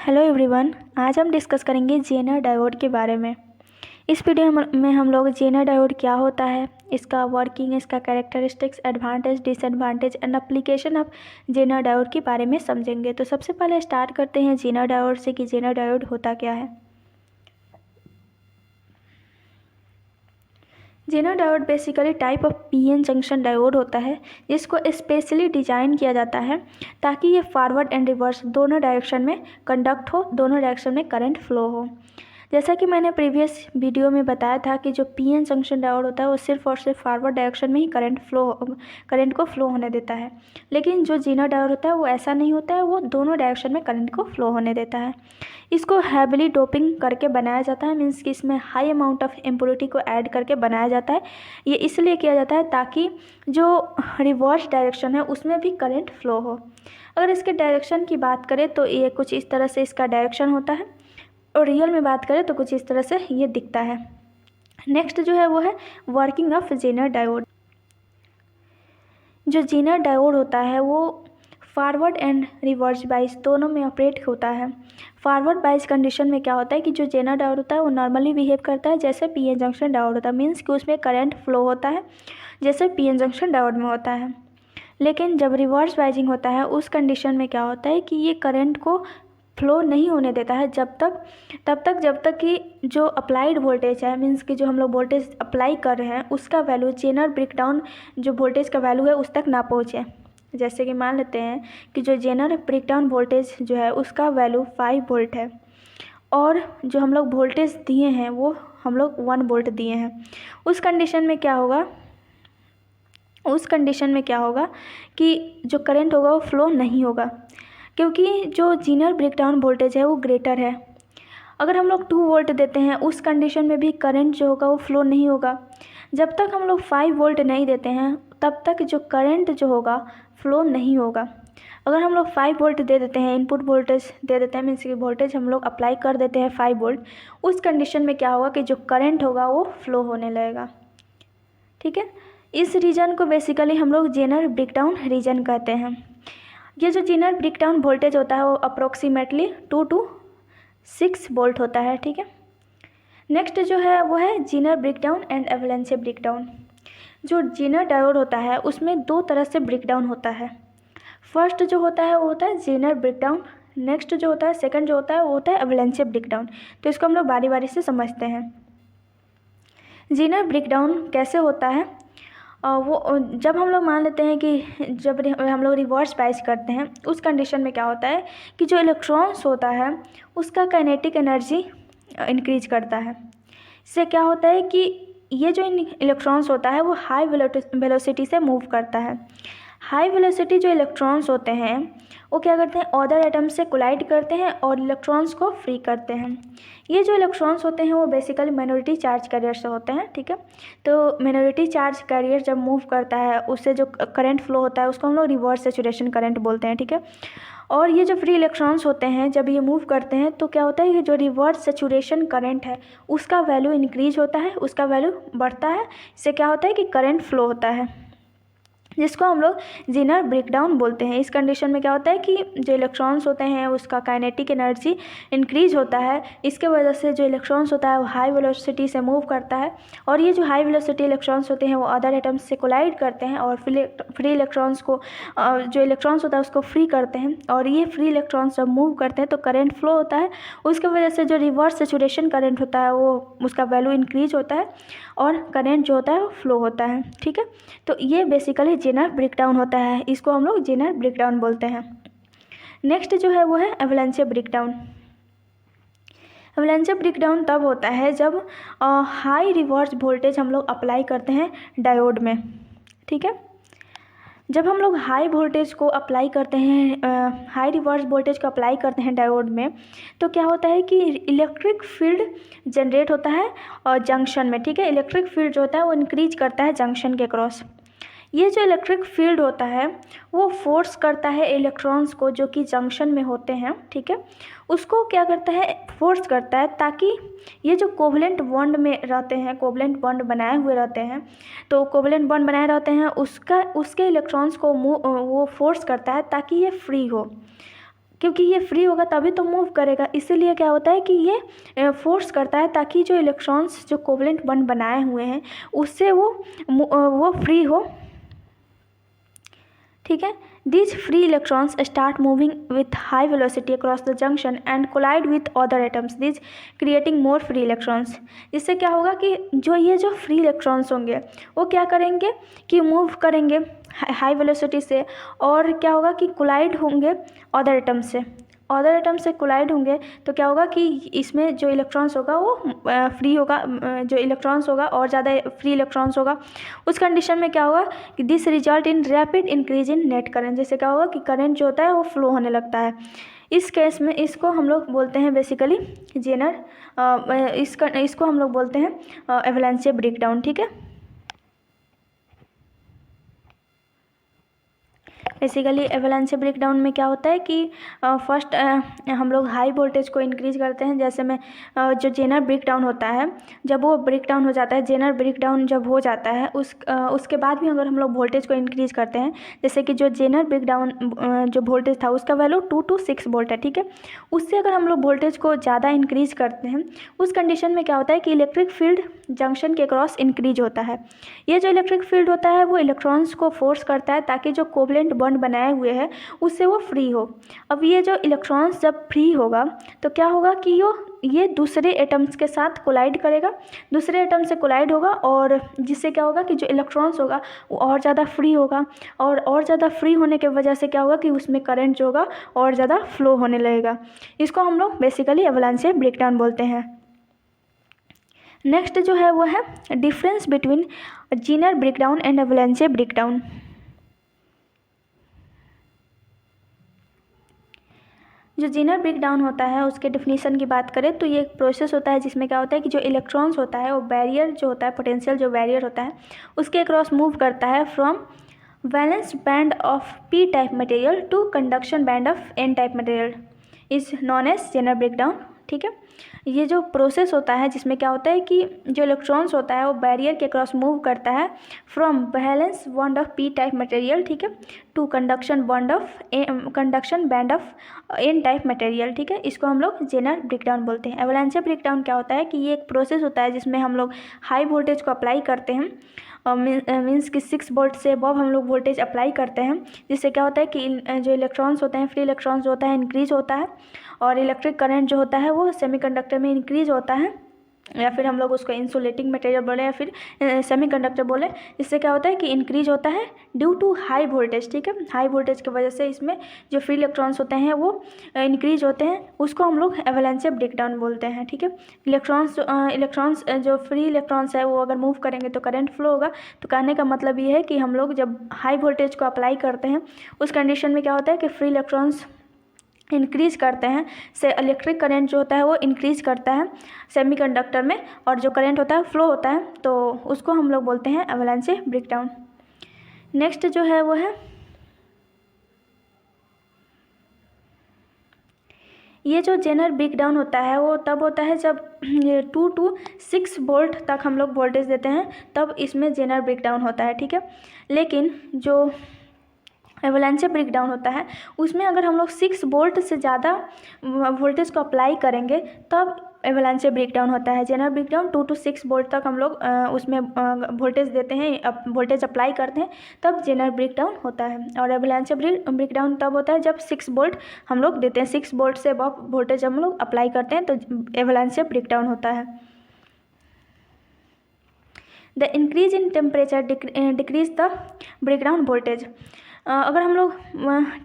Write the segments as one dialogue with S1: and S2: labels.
S1: Hello everyone, आज हम discuss करेंगे जेनर डायोड के बारे में। इस वीडियो में हम लोग जेनर डायोड क्या होता है, इसका वर्किंग, इसका characteristics, advantage, disadvantage and application of Zener diode के बारे में समझेंगे। तो सबसे पहले स्टार्ट करते हैं जेनर डायोड से कि जेनर डायोड होता क्या है। Zener diode basically type of PN junction diode होता है जिसको स्पेशली डिजाइन किया जाता है ताकि ये फॉरवर्ड एंड रिवर्स दोनों डायरेक्शन में कंडक्ट हो, दोनों डायरेक्शन में करंट फ्लो हो। जैसा कि मैंने प्रीवियस वीडियो में बताया था कि जो पीएन जंक्शन डायोड होता है वो सिर्फ और सिर्फ फॉरवर्ड डायरेक्शन में ही करंट को फ्लो होने देता है, लेकिन जो जेनर डायोड होता है वो ऐसा नहीं होता है, वो दोनों डायरेक्शन में करंट को फ्लो होने देता है। इसको हैविली डोपिंग करके बनाया जाता है, मीन्स कि इसमें हाई अमाउंट ऑफ इम्प्योरिटी को ऐड करके बनाया जाता है। ये इसलिए किया जाता है ताकि जो रिवर्स डायरेक्शन है उसमें भी करंट फ्लो हो। अगर इसके डायरेक्शन की बात करें तो ये कुछ इस तरह से इसका डायरेक्शन होता है, और रियल में बात करें तो कुछ इस तरह से ये दिखता है। नेक्स्ट जो है वो है वर्किंग ऑफ जेनर डायोड। जो जेनर डायोड होता है वो फॉरवर्ड एंड रिवर्स बाइस दोनों में ऑपरेट होता है। फॉरवर्ड बाइस कंडीशन में क्या होता है कि जो जेनर डायोड होता है वो नॉर्मली बिहेव करता है जैसे पीएन जंक्शन डायोड होता है, मीन्स कि उसमें करंट फ्लो होता है जैसे पीएन जंक्शन डायोड में होता है। लेकिन जब रिवर्स बाइजिंग होता है उस कंडीशन में क्या होता है कि ये करंट को फ्लो नहीं होने देता है जब तक कि जो अप्लाइड वोल्टेज है, मीन्स कि जो हम लोग वोल्टेज अप्लाई कर रहे हैं उसका वैल्यू जेनर ब्रेकडाउन जो वोल्टेज का वैल्यू है उस तक ना पहुँचे। जैसे कि मान लेते हैं कि जो जेनर ब्रेकडाउन वोल्टेज जो है उसका वैल्यू 5 वोल्ट है और जो हम लोग वोल्टेज दिए हैं वो हम लोग 1 वोल्ट दिए हैं। उस कंडीशन में क्या होगा कि जो करंट होगा वो फ्लो नहीं होगा, क्योंकि जो जेनर ब्रेकडाउन वोल्टेज है वो ग्रेटर है। अगर हम लोग 2 वोल्ट देते हैं उस कंडीशन में भी करंट जो होगा वो फ्लो नहीं होगा। जब तक हम लोग 5 वोल्ट नहीं देते हैं तब तक जो करंट जो होगा फ्लो नहीं होगा। अगर हम लोग 5 वोल्ट दे देते हैं, इनपुट वोल्टेज दे देते हैं, मीन्स की वोल्टेज हम लोग अप्लाई कर देते हैं 5 वोल्ट, उस कंडीशन में क्या होगा कि जो करंट होगा वो फ्लो होने लगेगा। ठीक है, इस रीजन को बेसिकली हम लोग जेनर ब्रेकडाउन रीजन कहते हैं। ये जो जेनर ब्रेकडाउन वोल्टेज होता है वो अप्रोक्सीमेटली 2 to 6 वोल्ट होता है। ठीक है, नेक्स्ट जो है वो है जेनर ब्रेकडाउन एंड एवलांचे ब्रेकडाउन। जो जेनर डायोड होता है उसमें 2 तरह से ब्रेकडाउन होता है। फर्स्ट जो होता है वो होता है जेनर ब्रेकडाउन, नेक्स्ट जो होता है सेकंड जो होता है वो होता है एवलांचे ब्रेकडाउन। तो इसको हम लोग बारी बारी से समझते हैं। जेनर ब्रेकडाउन कैसे होता है, वो जब हम लोग मान लेते हैं कि जब हम लोग रिवर्स बाइस करते हैं उस कंडीशन में क्या होता है कि जो इलेक्ट्रॉन्स होता है उसका काइनेटिक एनर्जी इंक्रीज करता है। इससे क्या होता है कि ये जो इलेक्ट्रॉन्स होता है वो हाई वेलोसिटी से मूव करता है। हाई वेलोसिटी जो इलेक्ट्रॉन्स होते हैं वो क्या करते हैं, अदर एटम्स से कोलाइड करते हैं और इलेक्ट्रॉन्स को फ्री करते हैं। ये जो इलेक्ट्रॉन्स होते हैं वो बेसिकली माइनॉरिटी चार्ज कैरियर से होते हैं। ठीक है, तो माइनॉरिटी चार्ज कैरियर जब मूव करता है उससे जो करंट फ्लो होता है उसको हम लोग रिवर्स सैचुरेशन करंट बोलते हैं। ठीक है, और ये जो फ्री इलेक्ट्रॉन्स होते हैं जब ये मूव करते हैं तो क्या होता है कि जो रिवर्स सैचुरेशन करंट है उसका वैल्यू इंक्रीज होता है, उसका वैल्यू बढ़ता है। इससे क्या होता है कि करंट फ्लो होता है, जिसको हम लोग जेनर ब्रेकडाउन बोलते हैं। इस कंडीशन में क्या होता है कि जो इलेक्ट्रॉन्स होते हैं उसका काइनेटिक एनर्जी इंक्रीज होता है। इसके वजह से जो इलेक्ट्रॉन्स होता है वो हाई वेलोसिटी से मूव करता है, और ये जो हाई वेलोसिटी इलेक्ट्रॉन्स होते हैं वो अदर एटम्स से कोलाइड करते हैं और फ्री इलेक्ट्रॉन्स को जो इलेक्ट्रॉन्स होता है उसको फ्री करते हैं, और ये फ्री इलेक्ट्रॉन्स जब मूव करते हैं तो करंट फ्लो होता है। उसके वजह से जो रिवर्स सैचुरेशन करंट होता है वो उसका वैल्यू इंक्रीज होता है और करंट जो होता है वो फ्लो होता है। ठीक है, तो ये बेसिकली जेनर ब्रेकडाउन होता है, इसको हम लोग जेनर ब्रेकडाउन बोलते हैं। नेक्स्ट जो है वो है एवलांचे ब्रेकडाउन। एवलांचे ब्रेकडाउन तब होता है जब हाई रिवर्स वोल्टेज हम लोग अप्लाई करते हैं डायोड में। ठीक है, जब हम लोग हाई वोल्टेज को अप्लाई करते हैं, हाई रिवर्स वोल्टेज को अप्लाई करते हैं डायोड में, तो क्या होता है कि इलेक्ट्रिक फील्ड जनरेट होता है जंक्शन में। ठीक है, इलेक्ट्रिक फील्ड जो होता है वो इंक्रीज करता है जंक्शन के क्रॉस। ये जो इलेक्ट्रिक फील्ड होता है वो फोर्स करता है इलेक्ट्रॉन्स को जो कि जंक्शन में होते हैं। ठीक है, उसको क्या करता है, फोर्स करता है ताकि ये जो कोवलेंट बॉन्ड में रहते हैं, कोवलेंट बॉन्ड बनाए हुए रहते हैं, तो कोवलेंट बॉन्ड बनाए रहते हैं उसके इलेक्ट्रॉन्स को वो फोर्स करता है ताकि ये फ्री हो। क्योंकि ये फ्री होगा तभी तो मूव करेगा, इसीलिए क्या होता है कि ये फोर्स करता है ताकि जो इलेक्ट्रॉन्स जो कोवलेंट बॉन्ड बनाए हुए हैं उससे वो फ्री हो, ठीक है। These free electrons start moving with high velocity across the junction and collide with other atoms, these creating more free electrons। इससे क्या होगा कि ये जो फ्री इलेक्ट्रॉन्स होंगे वो क्या करेंगे कि मूव करेंगे हाई वेलोसिटी से, और क्या होगा कि कोलाइड होंगे अदर एटम से, अदर एटम से कोलाइड होंगे तो क्या होगा कि इसमें जो इलेक्ट्रॉन्स होगा वो फ्री होगा, जो इलेक्ट्रॉन्स होगा और ज़्यादा फ्री इलेक्ट्रॉन्स होगा। उस कंडीशन में क्या होगा कि this result in rapid increase in net current, जैसे क्या होगा कि करंट जो होता है वो फ्लो होने लगता है। इस केस में इसको हम लोग बोलते हैं बेसिकली जेनर, इसको हम लोग बोलते हैं एवलांचे ब्रेकडाउन, ठीक है। बेसिकली एवलांचे ब्रेकडाउन में क्या होता है कि फर्स्ट हम लोग हाई वोल्टेज को इंक्रीज करते हैं, जैसे में जो जेनर ब्रेकडाउन होता है जब वो ब्रेकडाउन हो जाता है, जेनर ब्रेकडाउन जब हो जाता है उसके बाद भी अगर हम लोग वोल्टेज को इंक्रीज करते हैं, जैसे कि जो जेनर ब्रेकडाउन जो वोल्टेज था उसका वैल्यू 2 to 6 वोल्ट है, ठीक है। उससे अगर हम लोग वोल्टेज को ज़्यादा इंक्रीज करते हैं उस कंडीशन में क्या होता है कि इलेक्ट्रिक फील्ड जंक्शन के क्रॉस इंक्रीज होता है। ये जो इलेक्ट्रिक फील्ड होता है वो इलेक्ट्रॉन्स को फोर्स करता है ताकि जो कोवलेंट बॉन्ड बनाए हुए हैं उससे वो फ्री हो। अब ये जो इलेक्ट्रॉन्स जब फ्री होगा तो क्या होगा कि ये दूसरे एटम्स के साथ कोलाइड करेगा, दूसरे एटम से कोलाइड होगा, और जिससे क्या होगा कि जो इलेक्ट्रॉन्स होगा वो और ज़्यादा फ्री होगा, और ज़्यादा फ्री होने की वजह से क्या होगा कि उसमें करंट जो होगा और ज़्यादा फ्लो होने लगेगा। इसको हम लोग बेसिकली एवलांचे ब्रेकडाउन बोलते हैं। नेक्स्ट जो है वो है difference between Zener breakdown and एवलांचे breakdown. जो जेनर ब्रेकडाउन होता है उसके डिफिनीशन की बात करें तो ये एक प्रोसेस होता है जिसमें क्या होता है कि जो इलेक्ट्रॉन्स होता है वो बैरियर जो होता है, पोटेंशियल जो बैरियर होता है उसके क्रॉस मूव करता है from valence band of P type material to conduction band of N type material is known as Zener breakdown, ठीक है। ये जो प्रोसेस होता है जिसमें क्या होता है कि जो इलेक्ट्रॉन्स होता है वो बैरियर के क्रॉस मूव करता है from valence bond of P type material, ठीक है, to conduction band of N type material, ठीक है। इसको हम लोग जेनर ब्रेकडाउन बोलते हैं। एवलांचे ब्रेकडाउन क्या होता है कि ये एक प्रोसेस होता है जिसमें हम लोग हाई वोल्टेज को अप्लाई करते हैं, मीन्स कि 6 वोल्ट से अबव हम लोग वोल्टेज अप्लाई करते हैं, जिससे क्या होता है कि जो इलेक्ट्रॉन्स होते हैं, फ्री इलेक्ट्रॉन्स जो होता है इंक्रीज होता है, और इलेक्ट्रिक करंट जो होता है वो सेमीकंडक्टर में इंक्रीज होता है, या फिर हम लोग उसको इंसुलेटिंग मटेरियल बोले या फिर सेमीकंडक्टर बोले। इससे क्या होता है कि इंक्रीज होता है ड्यू टू हाई वोल्टेज, ठीक है। हाई वोल्टेज की वजह से इसमें जो फ्री इलेक्ट्रॉन्स होते हैं वो इंक्रीज होते हैं, उसको हम लोग एवलांचे ब्रेकडाउन बोलते हैं, ठीक है। इलेक्ट्रॉन्स जो फ्री इलेक्ट्रॉन्स है वो अगर मूव करेंगे तो करंट फ्लो होगा। तो कहने का मतलब ये है कि हम लोग जब हाई वोल्टेज को अप्लाई करते हैं उस कंडीशन में क्या होता है कि फ्री इलेक्ट्रॉन्स इंक्रीज करते हैं, से इलेक्ट्रिक करंट जो होता है वो इंक्रीज करता है सेमीकंडक्टर में, और जो करंट होता है फ्लो होता है, तो उसको हम लोग बोलते हैं एवलांचे ब्रेकडाउन। नेक्स्ट जो है वो है ये जो जेनर ब्रेकडाउन होता है वो तब होता है जब 2 to 6 वोल्ट तक हम लोग वोल्टेज देते हैं, तब इसमें जेनर ब्रेकडाउन होता है, ठीक है। लेकिन जो एवलांचे ब्रेकडाउन होता है उसमें अगर हम लोग 6 वोल्ट से ज़्यादा वोल्टेज को अप्लाई करेंगे तब एवलांचे ब्रेकडाउन होता है। जेनर ब्रेकडाउन 2 to 6 वोल्ट तक हम लोग उसमें वोल्टेज देते हैं, वोल्टेज अप्लाई करते हैं, तब जेनर ब्रेकडाउन होता है। और एवलांचे ब्रेकडाउन तब होता है जब 6 वोल्ट हम लोग देते हैं, 6 वोल्ट से अब वोल्टेज हम लोग अप्लाई करते हैं तो एवलांचे ब्रेकडाउन होता है। The increase in temperature decrease the breakdown voltage. अगर हम लोग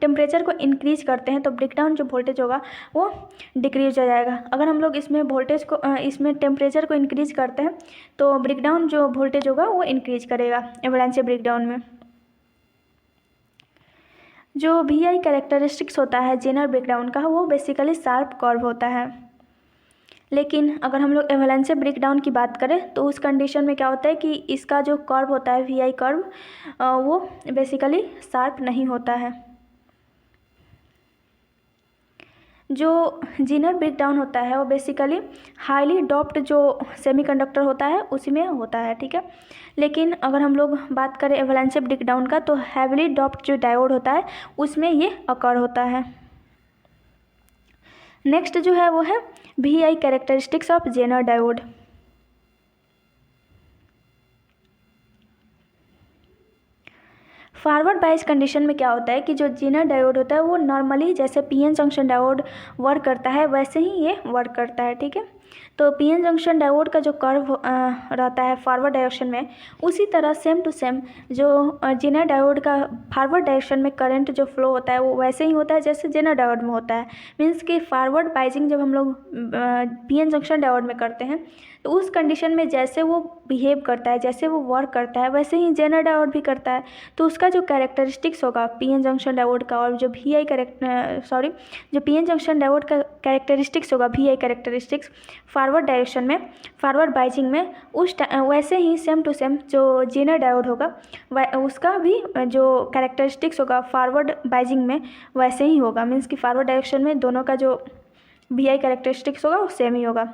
S1: टेम्परेचर को इंक्रीज करते हैं तो ब्रेकडाउन जो वोल्टेज होगा वो डिक्रीज हो जाएगा। अगर हम लोग इसमें वोल्टेज को इसमें टेम्परेचर को इंक्रीज करते हैं तो ब्रेकडाउन जो वोल्टेज होगा वो इंक्रीज करेगा एवलांचे ब्रेकडाउन में। जो VI कैरेक्टरिस्टिक्स होता है जेनर ब्रेकडाउन का वो बेसिकली शार्प कर्व होता है। लेकिन अगर हम लोग एवलांचे ब्रेकडाउन की बात करें तो उस कंडीशन में क्या होता है कि इसका जो कर्व होता है VI कर्व वो बेसिकली शार्प नहीं होता है। जो जेनर ब्रेकडाउन होता है वो बेसिकली हाईली डोप्ड जो सेमीकंडक्टर होता है उसी में होता है, ठीक है। लेकिन अगर हम लोग बात करें एवलांचे ब्रेकडाउन का तो हैवीली डोप्ड जो डायोड होता है उसमें ये अकर होता है। नेक्स्ट जो है वो है VI characteristics of Zener diode. Forward bias condition में क्या होता है कि जो जेनर डायोड होता है वो नॉर्मली जैसे पीएन जंक्शन डायोड वर्क करता है वैसे ही ये वर्क करता है, ठीक है। तो पीएन जंक्शन डायोड का जो कर्व रहता है फॉरवर्ड डायरेक्शन में, उसी तरह सेम टू सेम जो जेनर डायोड का फॉरवर्ड डायरेक्शन में करंट जो फ्लो होता है वो वैसे ही होता है जैसे जेनर डायोड में होता है। मीन्स कि फॉरवर्ड बाइजिंग जब हम लोग पीएन जंक्शन डायोड में करते हैं तो उस कंडीशन में जैसे वो बिहेव करता है, जैसे वो वर्क करता है, वैसे ही जेनर डायोड भी करता है। तो उसका जो कैरेक्टरिस्टिक्स होगा पीएन जंक्शन डायोड का और जो जो पीएन जंक्शन डायोड का कैरेक्टरिस्टिक्स होगा VI कैरेक्टरिस्टिक्स फॉरवर्ड डायरेक्शन में, फॉरवर्ड बाइजिंग में, वैसे ही सेम टू सेम जो जेनर डायोड होगा उसका भी जो कैरेक्टरिस्टिक्स होगा फॉरवर्ड बाइजिंग में वैसे ही होगा। मीन्स कि फॉरवर्ड डायरेक्शन में दोनों का जो VI कैरेक्टरिस्टिक्स होगा वो सेम ही होगा।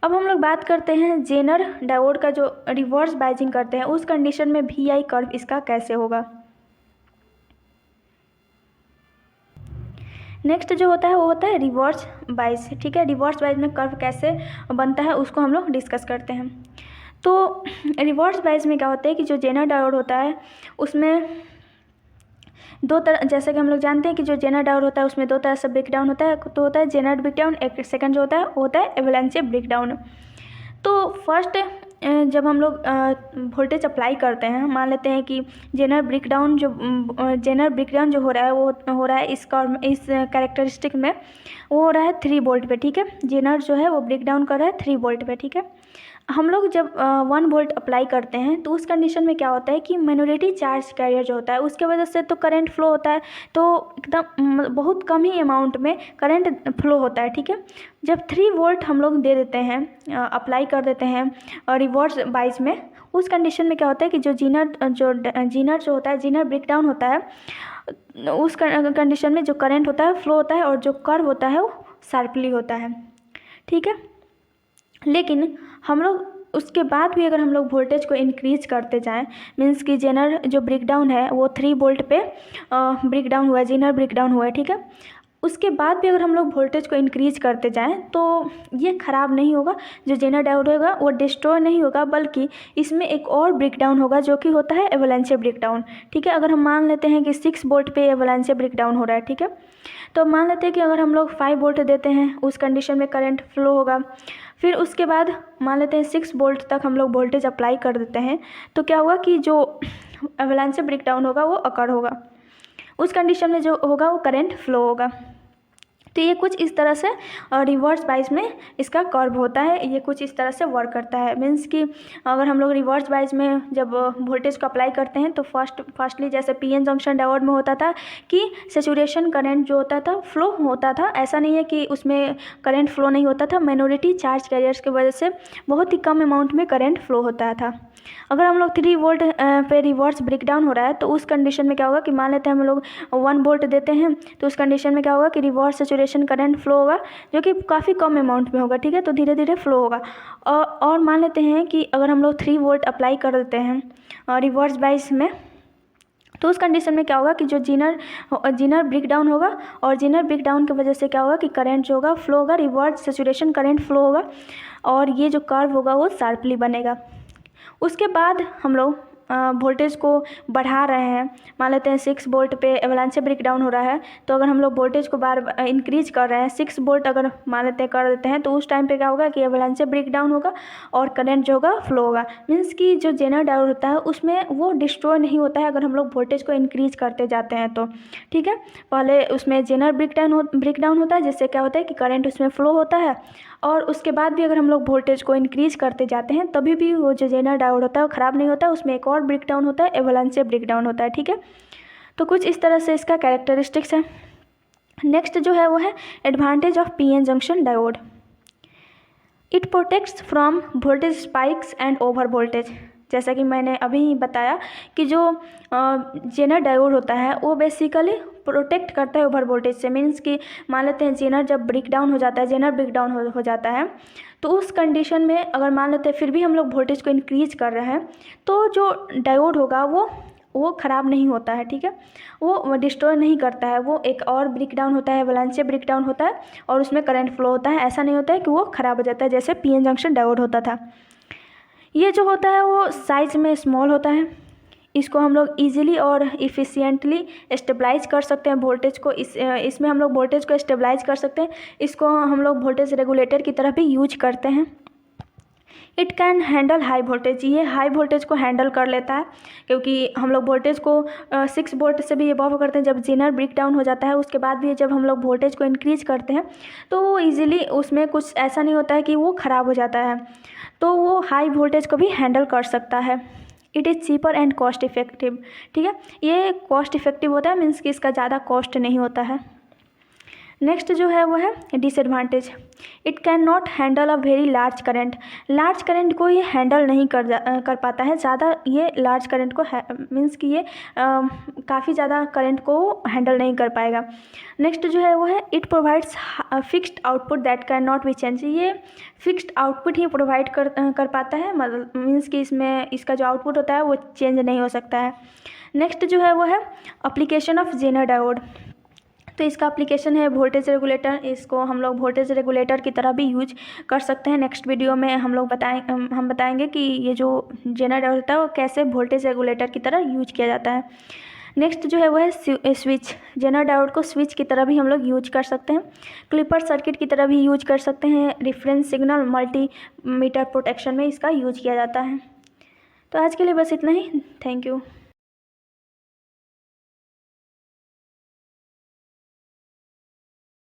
S1: अब हम लोग बात करते हैं जेनर डायोड का जो रिवर्स बाइजिंग करते हैं उस कंडीशन में VI कर्व इसका कैसे होगा। नेक्स्ट जो होता है वो होता है रिवर्स बाइज, ठीक है। रिवर्स बाइज में कर्व कैसे बनता है उसको हम लोग डिस्कस करते हैं। तो रिवर्स बाइज में क्या होता है कि जो जेनर डायोड होता है उसमें दो तरह, जैसे कि हम लोग जानते हैं कि जो जेनर डायोड होता है उसमें दो तरह से ब्रेकडाउन होता है। तो होता है जेनर ब्रेकडाउन, एक सेकंड जो होता है वो होता है एवलांचे ब्रेकडाउन। तो फर्स्ट जब हम लोग वोल्टेज अप्लाई करते हैं, मान लेते हैं कि जेनर ब्रेकडाउन जो हो रहा है वो हो रहा है इस कैरेक्टरिस्टिक में वो हो रहा है 3 वोल्ट पे, ठीक है। जेनर जो है वो ब्रेकडाउन कर रहा है 3 वोल्ट पे, ठीक है। हम लोग जब 1 वोल्ट अप्लाई करते हैं तो उस कंडीशन में क्या होता है कि माइनॉरिटी चार्ज कैरियर जो होता है उसके वजह से तो करंट फ्लो होता है, तो एकदम बहुत कम ही अमाउंट में करंट फ्लो होता है, ठीक है। जब 3 वोल्ट हम लोग दे देते हैं, अप्लाई कर देते हैं रिवर्स बाइज में, उस कंडीशन में क्या होता है कि जो जीनर जो होता है, जीनर ब्रेकडाउन होता है, उस कंडीशन में जो करंट होता है फ्लो होता है और जो कर्व होता है वो शार्पली होता है, ठीक है। लेकिन हम लोग उसके बाद भी अगर हम लोग वोल्टेज को इंक्रीज करते जाएं, मीन्स कि जेनर जो ब्रेकडाउन है वो 3 वोल्ट पे ब्रेकडाउन हुआ है, जेनर ब्रेकडाउन हुआ है, ठीक है। उसके बाद भी अगर हम लोग वोल्टेज को इंक्रीज करते जाएं तो ये ख़राब नहीं होगा, जो जेनर डायोड होगा वो डिस्ट्रॉय नहीं होगा, बल्कि इसमें एक और ब्रेकडाउन होगा जो कि होता है एवलांचे ब्रेकडाउन, ठीक है। अगर हम मान लेते हैं कि 6 वोल्ट पे एवलांचे ब्रेकडाउन हो रहा है, ठीक है, तो मान लेते हैं कि अगर हम लोग 5 वोल्ट देते हैं उस कंडीशन में करंट फ्लो होगा। फिर उसके बाद मान लेते हैं 6 वोल्ट तक हम लोग वोल्टेज अप्लाई कर देते हैं, तो क्या होगा कि जो एवलांचे ब्रेकडाउन होगा वो अकर होगा, उस कंडीशन में जो होगा वो करंट फ्लो होगा। तो ये कुछ इस तरह से रिवर्स बाइज में इसका कर्व होता है, ये कुछ इस तरह से वर्क करता है। मीन्स कि अगर हम लोग रिवर्स बाइज में जब वोल्टेज को अप्लाई करते हैं तो फर्स्टली जैसे पीएन जंक्शन डायोड में होता था कि सैचुरेशन करंट जो होता था फ्लो होता था, ऐसा नहीं है कि उसमें करंट फ्लो नहीं होता था, माइनॉरिटी चार्ज कैरियर्स की वजह से बहुत ही कम अमाउंट में करंट फ्लो होता था। अगर हम लोग 3 वोल्ट पे रिवर्स ब्रेकडाउन हो रहा है तो उस कंडीशन में क्या होगा कि मान लेते हैं हम लोग 1 वोल्ट देते हैं, तो उस कंडीशन में क्या होगा कि रिवर्स सैचुरेशन करंट फ्लो होगा जो कि काफ़ी कम अमाउंट में होगा, ठीक है, तो धीरे धीरे फ्लो होगा। और मान लेते हैं कि अगर हम लोग 3 वोल्ट अप्लाई कर देते हैं रिवर्स बाइस में, तो उस कंडीशन में क्या होगा कि जो जीनर ब्रेकडाउन होगा और जीनर ब्रेकडाउन की वजह से क्या होगा कि करंट जो होगा फ्लो होगा, रिवर्स सैचुरेशन करंट फ्लो होगा और ये जो कर्व होगा वो शार्पली बनेगा। उसके बाद हम लोग वोल्टेज को बढ़ा रहे हैं, मान लेते हैं 6 वोल्ट पे एवलांचे ब्रेकडाउन हो रहा है, तो अगर हम लोग वोल्टेज को बार इंक्रीज कर रहे हैं 6 वोल्ट अगर मान लेते हैं कर देते हैं, तो उस टाइम पे क्या होगा कि एवलांचे ब्रेकडाउन होगा और करंट जो होगा फ्लो होगा। मीन्स कि जो जेनर डायोड होता है उसमें वो डिस्ट्रॉय नहीं होता है अगर हम लोग वोल्टेज को इंक्रीज करते जाते हैं तो, ठीक है। पहले उसमें जेनर ब्रेकडाउन होता है जिससे क्या होता है कि करंट उसमें फ्लो होता है, और उसके बाद भी अगर हम लोग वोल्टेज को इंक्रीज करते जाते हैं तभी भी वो जो जेनर डायोड होता है वो ख़राब नहीं होता है, उसमें एक और ब्रेकडाउन होता है, एवलांचे ब्रेकडाउन होता है, ठीक है। तो कुछ इस तरह से इसका कैरेक्टरिस्टिक्स है। नेक्स्ट जो है वो है advantage of PN junction diode. It protects from voltage spikes and over voltage. जैसा कि मैंने अभी बताया कि जो जेनर डायोड होता है वो बेसिकली प्रोटेक्ट करता है ओवर वोल्टेज से। मीन्स कि मान लेते हैं जेनर जब ब्रेकडाउन हो जाता है, जेनर ब्रेकडाउन हो जाता है, तो उस कंडीशन में अगर मान लेते हैं फिर भी हम लोग वोल्टेज को इंक्रीज कर रहे हैं तो जो डायोड होगा वो वो ख़राब नहीं होता है, ठीक है, वो डिस्ट्रॉय नहीं करता है। वो एक और ब्रेकडाउन होता है, वैलेंसी ब्रेकडाउन होता है, और उसमें करंट फ्लो होता है। ऐसा नहीं होता है कि वो ख़राब हो जाता है जैसे पीएन जंक्शन डायोड होता था। ये जो होता है वो साइज़ में स्मॉल होता है। इसको हम लोग इजीली और इफ़िशियंटली स्टेबलाइज कर सकते हैं वोल्टेज को। इसमें हम लोग वोल्टेज को स्टेबलाइज कर सकते हैं। इसको हम लोग वोल्टेज रेगुलेटर की तरह भी यूज करते हैं। It can handle high voltage, ये हाई वोल्टेज को हैंडल कर लेता है, क्योंकि हम लोग वोल्टेज को 6 वोल्ट से भी अबव करते हैं। जब जेनर ब्रेक डाउन हो जाता है उसके बाद भी जब हम लोग वोल्टेज को इंक्रीज करते हैं तो वो ईजिली, उसमें कुछ ऐसा नहीं होता है कि वो ख़राब हो जाता है, तो वो हाई वोल्टेज को भी हैंडल कर सकता है। It is cheaper and cost effective, ठीक है, ये कॉस्ट इफेक्टिव होता है, मीन्स कि इसका ज़्यादा कॉस्ट नहीं होता है। नेक्स्ट जो है वो है disadvantage. It can not handle a very large current, large current को ये हैंडल नहीं कर पाता है ज़्यादा। ये लार्ज करंट को मीन्स कि ये काफ़ी ज़्यादा करंट को हैंडल नहीं कर पाएगा। नेक्स्ट जो है वो है it provides fixed output that can not be change, ये फिक्स्ड आउटपुट ही प्रोवाइड कर पाता है, मतलब मीन्स कि इसमें इसका जो आउटपुट होता है वो चेंज नहीं हो सकता है। नेक्स्ट जो है वो है एप्लीकेशन ऑफ जेनर डायोड। तो इसका एप्लीकेशन है वोल्टेज रेगुलेटर। इसको हम लोग वोल्टेज रेगुलेटर की तरह भी यूज कर सकते हैं। नेक्स्ट वीडियो में हम बताएंगे कि ये जो जेनर डायोड होता है वो कैसे वोल्टेज रेगुलेटर की तरह यूज किया जाता है। नेक्स्ट जो है वो है स्विच। जेनर डायोड को स्विच की तरह भी हम लोग यूज कर सकते हैं, क्लिपर सर्किट की तरह भी यूज कर सकते हैं। रेफरेंस सिग्नल मल्टीमीटर प्रोटेक्शन में इसका यूज किया जाता है। तो आज के लिए बस इतना ही। Thank you.